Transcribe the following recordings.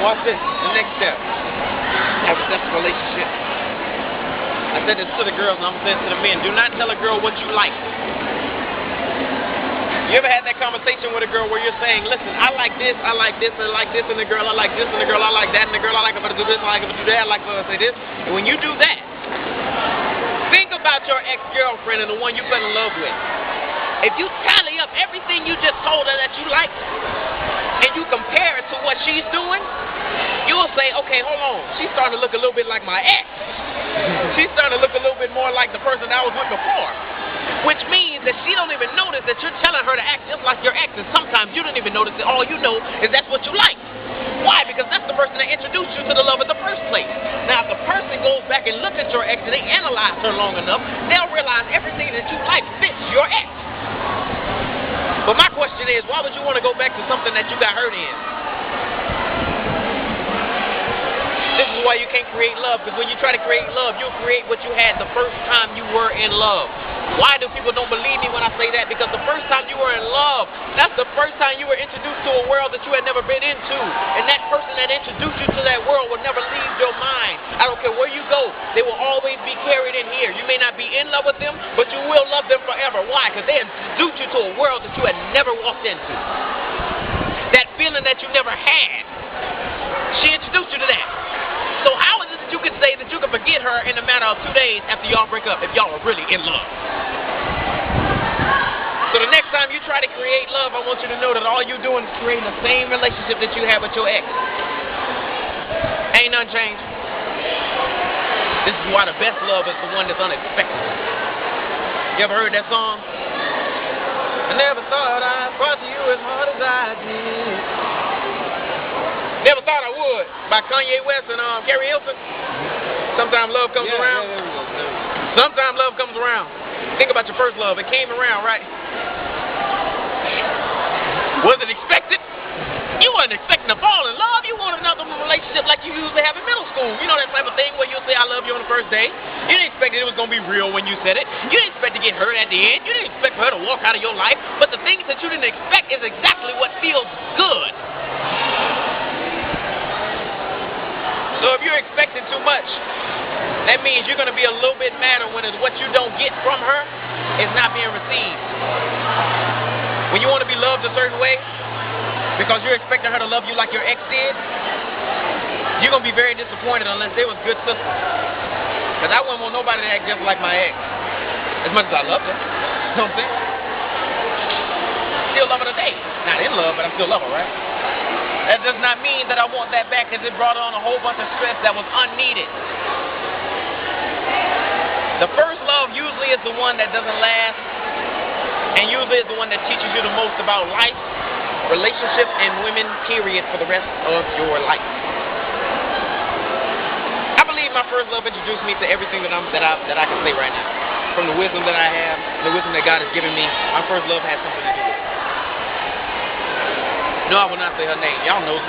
Now watch this. The next step. Have a successful relationship. I said this to the girls and I'm saying to the men. Do not tell a girl what you like. You ever had that conversation with a girl where you're saying, listen, I like this, I like this, I like this, and the girl I like this, and the girl I like that, and the girl I like her to do this, I like her to do that, I like her to say this. And when you do that, think about your ex-girlfriend and the one you fell in love with. If you tally up everything you just told her that you like, and you compare it to what she's doing, you'll say, okay, hold on, she's starting to look a little bit like my ex. She's starting to look a little bit more like the person I was with before. Which means that she don't even notice that you're telling her to act just like your ex, and sometimes you don't even notice it. All you know is that's what you like. Why? Because that's the person that introduced you to the love in the first place. Now, if the person goes back and looks at your ex and they analyze her long enough, they'll realize everything that you like fits your ex. But my question is, why would you want to go back to something that you got hurt in? This is why you can't create love, because when you try to create love, you'll create what you had the first time you were in love. Why do people don't believe me when I say that? Because the first time you were in love, that's the first time you were introduced to a world that you had never been into. And that person that introduced you to that world will never leave your mind. I don't care where you go, they will always be carried in here. You may not be in love with them, but you will love them forever. Why? Because they introduced you to a world that you had never walked into. That feeling that you never had. She introduced you to that. So how is it that you can say that you can forget her in a matter of 2 days after y'all break up if y'all are really in love? So the next time you try to create love, I want you to know that all you're doing is creating the same relationship that you had with your ex. Ain't nothing changed. This is why the best love is the one that's unexpected. You ever heard that song? I never thought I'd trust you as hard as I did. Never thought I would, by Kanye West and Gary Hilton. Sometimes love comes around. Sometimes love comes around. Think about your first love. It came around, right? Was it expected? You weren't expecting to fall in love. You wanted another relationship like you usually have in middle school. You know that type of thing where you'll say, I love you on the first day. You didn't expect it was going to be real when you said it. You didn't expect to get hurt at the end. You didn't expect for her to walk out of your life. But the things that you didn't expect is exactly what feels good. So if you're expecting too much, that means you're going to be a little bit madder when it's what you don't get from her is not being received. When you want to be loved a certain way, because you're expecting her to love you like your ex did, you're going to be very disappointed unless they was good sisters. Because I wouldn't want nobody to act just like my ex. As much as I love her. You know what I'm saying? Still love her today. Not in love, but I still love her, right? That does not mean that I want that back, because it brought on a whole bunch of stress that was unneeded. The first love usually is the one that doesn't last, and usually is the one that teaches you the most about life, relationships, and women, period, for the rest of your life. I believe my first love introduced me to everything that I can say right now. From the wisdom that I have, the wisdom that God has given me, my first love has something to do with it. No, I will not say her name. Y'all know her.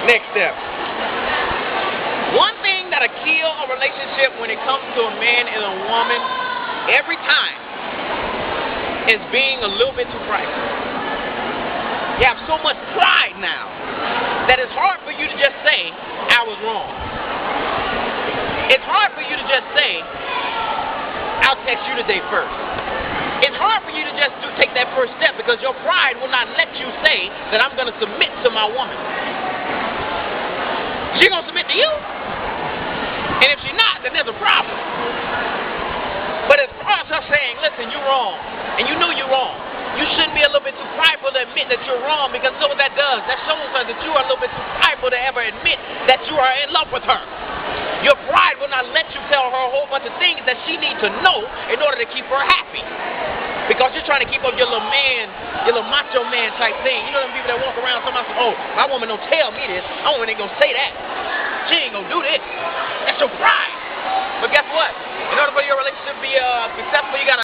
Next step. One thing that'll kill a relationship when it comes to a man and a woman every time is being a little bit too prideful. You have so much pride now that it's hard for you to just say, I was wrong. It's hard for you to just say, I'll text you today first. It's hard for you to just take that first step because your pride will not let you say that I'm going to submit to my woman. She's going to submit to you? And if she's not, then there's a problem. But as far as her saying, listen, you're wrong, and you know you're wrong, you shouldn't be a little bit too prideful to admit that you're wrong, because you know what that does? That shows her that you are a little bit too prideful to ever admit that you are in love with her. Your pride will not let you tell her a whole bunch of things that she needs to know in order to keep her happy. Because you're trying to keep up your little man, your little macho man type thing. You know them people that walk around talking about, oh, my woman don't tell me this. My woman ain't going to say that. She ain't going to do this. That's your pride. But guess what? In order for your relationship to be successful, you got to